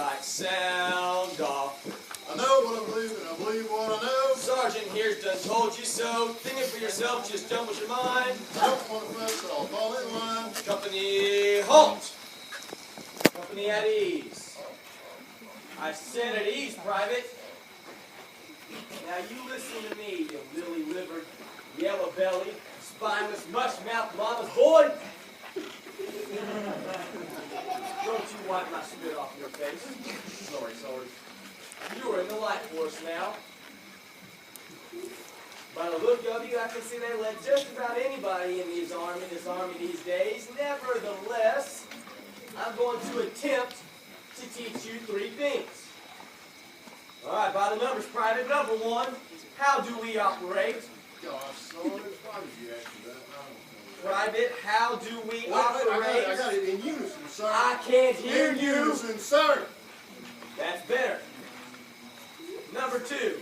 Right, sound off. I know what I believe, and I believe what I know. Sergeant here's done told you so. Thinking for yourself just jumbles your mind. I don't want to fuss, so I'll fall in line. Company, halt! Company at ease. I said at ease, Private. Now you listen to me, you lily-livered, yellow-bellied, spineless, mush-mouthed mama's boy. Don't you wipe my spit off your face. Sorry, sorry. You are in the light force now. By the look of you, I can see they let just about anybody in this army these days. Nevertheless, I'm going to attempt to teach you 3 things. All right, by the numbers, Private. Number 1, how do we operate? Gosh, Sarge, why did you ask me that? Private, how do we Wait, operate? I got it in unison, sir. I can't hear in you. unison, sir. That's better. Number 2,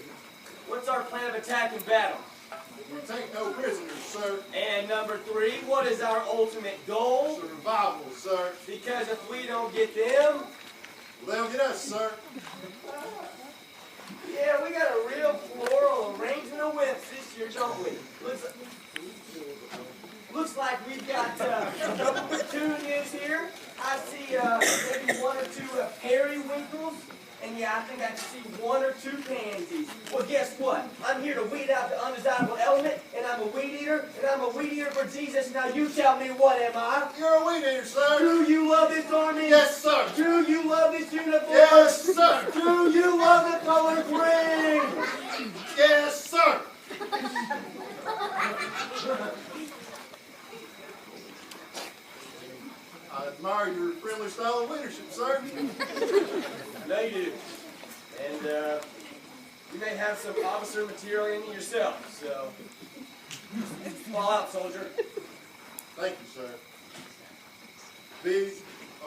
what's our plan of attack and battle? We take no prisoners, sir. And number 3, what is our ultimate goal? Survival, sir. Because if we don't get them, They'll get us, sir. yeah, we got a real floral arrangement of whips this year, don't we? Looks like we've got a couple petunias here. I see maybe 1 or 2 periwinkles. And yeah, I think I can see 1 or 2 pansies. Well, guess what? I'm here to weed out the undesirable element, and I'm a weed eater, and I'm a weed eater for Jesus. Now you tell me, what am I? You're a weed eater, sir. Do you love this army? Yes, sir. Do you love this uniform? Yes, sir. Do you love the color green? Yes, sir. I admire your friendly style of leadership, sir. No, you do. And you may have some officer material in you yourself, so fall out, soldier. Thank you, sir. Be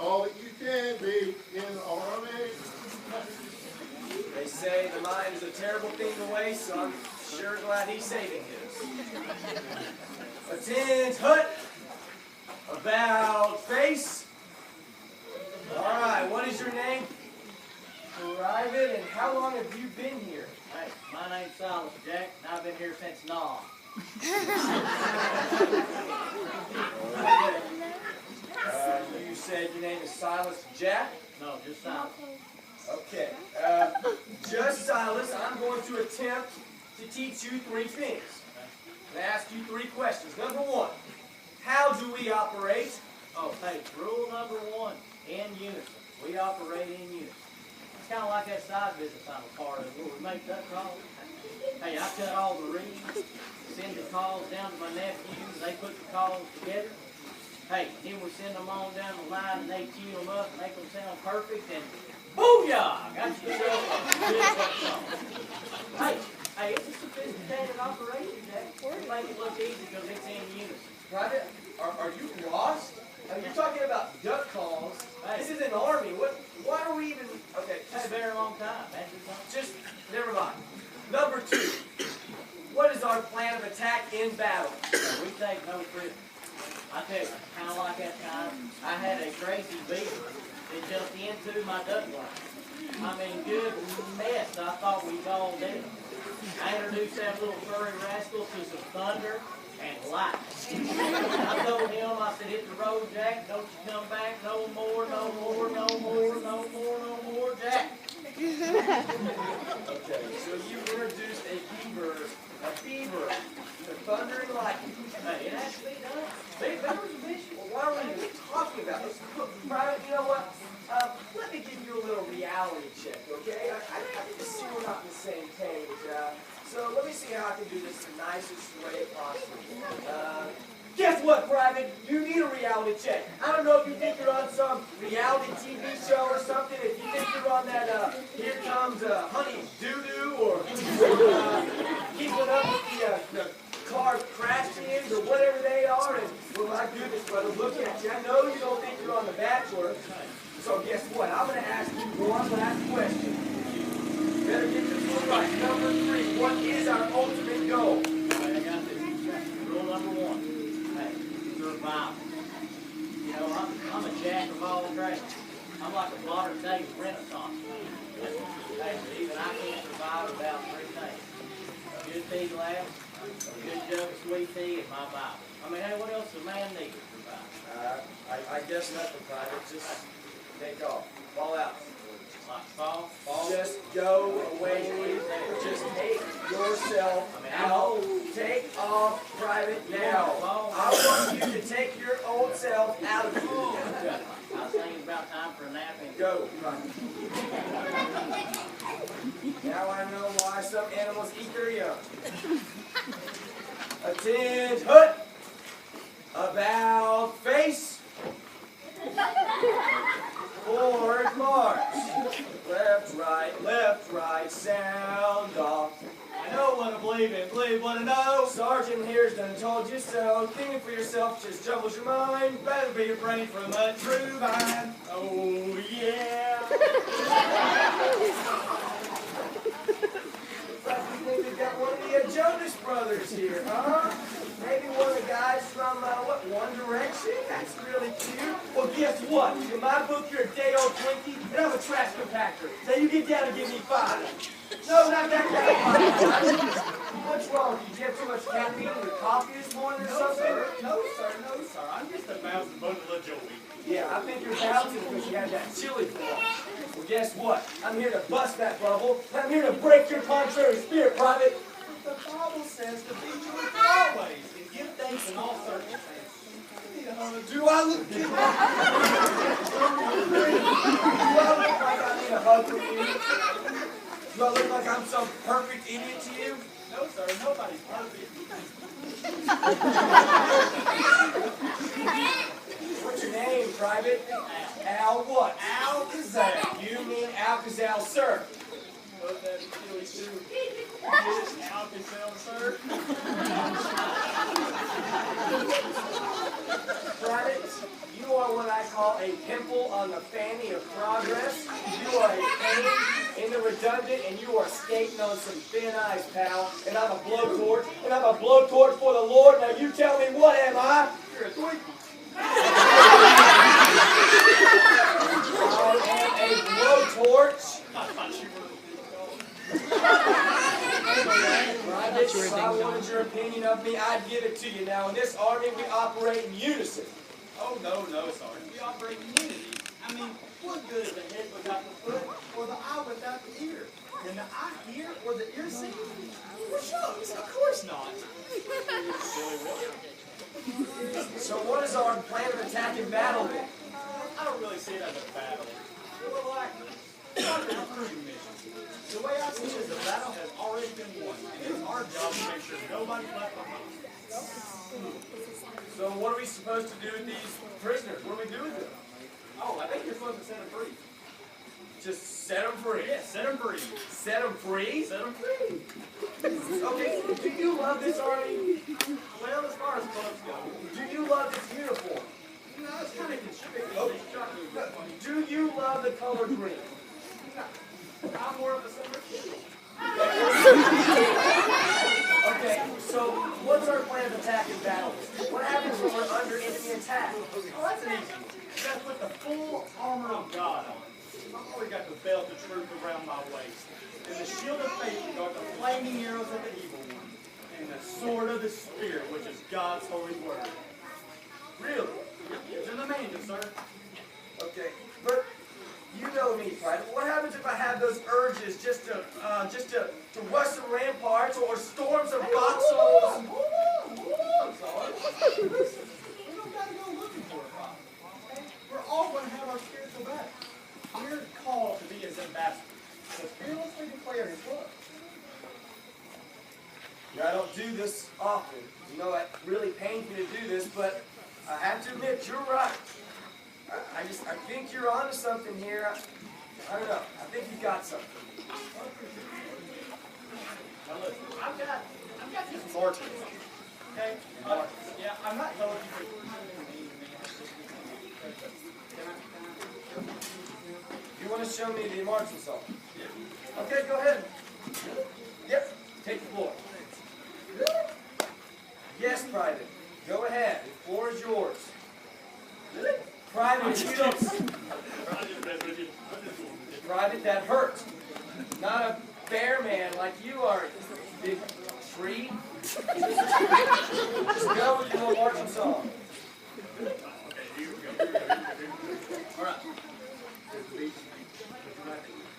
all that you can be in the army. They say the mind is a terrible thing to waste, so I'm sure glad he's saving his. Attend, about face. All right, what is your name? Private, and how long have you been here? Hey, my name's Silas Jack, and I've been here since Nom. You said your name is Silas Jack? No, just Silas. Okay. Just Silas, I'm going to attempt to teach you 3 things. I'm going to ask you 3 questions. Number 1, how do we operate? Oh, hey, rule number 1, in unison. We operate in unison. It's kind of like that side business I'm a part of, where we make that call. Hey, I cut all the reeds, send the calls down to my nephews, they put the calls together. Hey, then we send them on down the line and they tune them up, make them sound perfect, and booyah! Got yourself a good song. Hey, it's a sophisticated operation, Jack. We make it look easy because it's in unison. Private, are you lost? I mean, you're talking about duck calls. Hey. This is an army. Why are we even... Okay, It's been a long time, man. just never mind. Number 2, what is our plan of attack in battle? We take no prisoners. I tell you, kind of like that time, I had a crazy beaver that jumped into my duck line. I mean, good mess. I thought we was all dead. I introduced that little furry rascal to some thunder and light. I told him, I said, hit the road, Jack. Don't you come back no more, no more, no more, no more, no more, Jack. Okay, so you introduced a fever, to thunder and lightning. Hey, it has to be done. That was a mission. Well, why are we even talking about this? Look, Private, you know what? Let me give you a little reality check, okay? I can see we're not on the same page. So let me see how I can do this the nicest way possible. Guess what, Private? You need a reality check. I don't know if you think you're on some reality TV show or something. If you think you're on that Here Comes Honey Doo-Doo or Keeping Up with the car crash ins or whatever they are. And, well, my goodness, brother, look at you. I know you don't think you're on The Bachelor. So guess what? I'm going to ask you one last question. You better get this one right. Number 3, what is our ultimate goal? I got this. Rule number 1. Hey, survival. You know, I'm a jack of all trades. I'm like a modern day renaissance. Hey, even I can't survive without three things. A good tea glass, a good jug of sweet tea, and my Bible. I mean, hey, what else does a man need to survive? I guess nothing, Private. Just take off. Fall out. Like fall? Just go away. Just take yourself out. Take off, Private, now. I want you to take your old self out of here. I was thinking about time for a nap and Go, Private. Now I know why some animals eat their young. Attention! About face. Forward march. Left, right, sound off. I know what I believe in, believe what I know. Sergeant here's done told you so. Thinking for yourself just troubles your mind. Better be afraid from a true vine. Oh yeah. Looks like we think we got one of the Jonas Brothers here, huh? Maybe one of the guys from, One Direction? That's really cute. Well, guess what? In my book, you're a day-old Twinkie, and I'm a trash compactor. Now you get down and give me 5. No, not that kind of 5. What's wrong? Did you have too much caffeine in your coffee this morning or something? No, sir. I'm just a bouncing bundle of joy. Yeah, I think you're bouncing because you had that chili form. Well, guess what? I'm here to bust that bubble. I'm here to break your contrary spirit, Private. The Bible says to be joyful always and give thanks in all circumstances. Do I look good? Do I look like I need a hug from you? Do I look like I'm some perfect idiot to you? No, sir. Nobody's perfect. What's your name, Private? Al what? Alcazar. You mean Alcazar, sir? Oh, that's silly too. Yes, Alcazar, sir. Private, you are what I call a pimple on the fanny of progress. You are a pain in the redundant, and you are skating on some thin ice, pal. And I'm a blowtorch, for the Lord. Now you tell me, what am I? You're a Twinkie. I am a blowtorch. I thought you were. Private, if I wanted your opinion of me, I'd give it to you. Now, in this army, we operate in unison. Oh, no, Sergeant. We operate in unity. I mean, what good is a head without the foot or the eye without the ear? Can the eye hear or the ear see? Well, shucks, of course not. Silly William. So what is our plan of attack and battle then? I don't really see it as a battle. More like a recruiting mission. The way I see it is the battle has already been won, and it's our job to make sure nobody's left behind. So what are we supposed to do with these prisoners? What do we do with them? Oh, I think you're supposed to set them free. Just set them free. Yeah, set them free. Set them free? Set them free. Okay, do you love this army? Well, as far as clubs go, Do you love this uniform? it's kind of constricting. Oh. Shocking. Do you love the color green? I'm more of a summer kid. Okay, so what's our plan of attack and battle? What happens when we're under enemy attack? Oh, that's an easy one. You gotta put the full armor of God on. I've already got the belt of truth around my waist, and the shield of faith to guard the flaming arrows of the evil one, and the sword of the Spirit, which is God's holy word. Really? It's in the manual, sir. Okay, but you know me, Private. What happens if I have those urges just to rush some ramparts or storm some foxholes? Hold on, Sarge. Listen, we don't gotta go looking for a problem. Okay? We're all gonna have our spiritual battle. We're called to be his ambassadors, to fearlessly declare his word. Yeah, I don't do this often. You know, it really pains me to do this, but I have to admit, you're right. I think you're onto something here. I don't know. I think you got something. Now listen, I've got this marching. Okay? Yeah, I'm not telling you to. You want to show me the marching song? Okay, go ahead. Yep, take the floor. Yes, Private. Go ahead. The floor is yours. Private, if you don't... Private, that hurts. Not a bear man like you are, big tree. Just go with your little marching song. All right.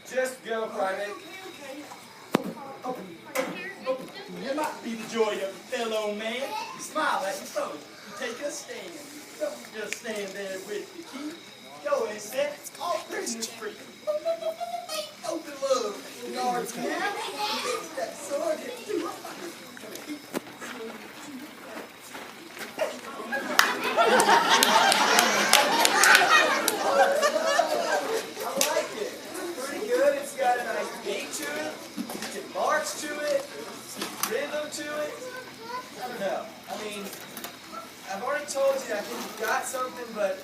Just go, Private. You might be the joy of your fellow man. You smile at your foes. You take a stand. Don't just stand there with the key. Go and set all prisoners free. Open love. Guards now. That sword hit you. I like it. Pretty good. It's got a nice beat to it. You can march to it. Some rhythm to it. I don't know. I mean, I've already told you I think you've got something, but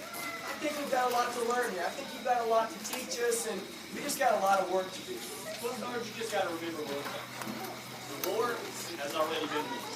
I think we've got a lot to learn here. I think you've got a lot to teach us, and we just got a lot of work to do. Well, Sarge, you just got to remember one thing. The Lord has already been with you.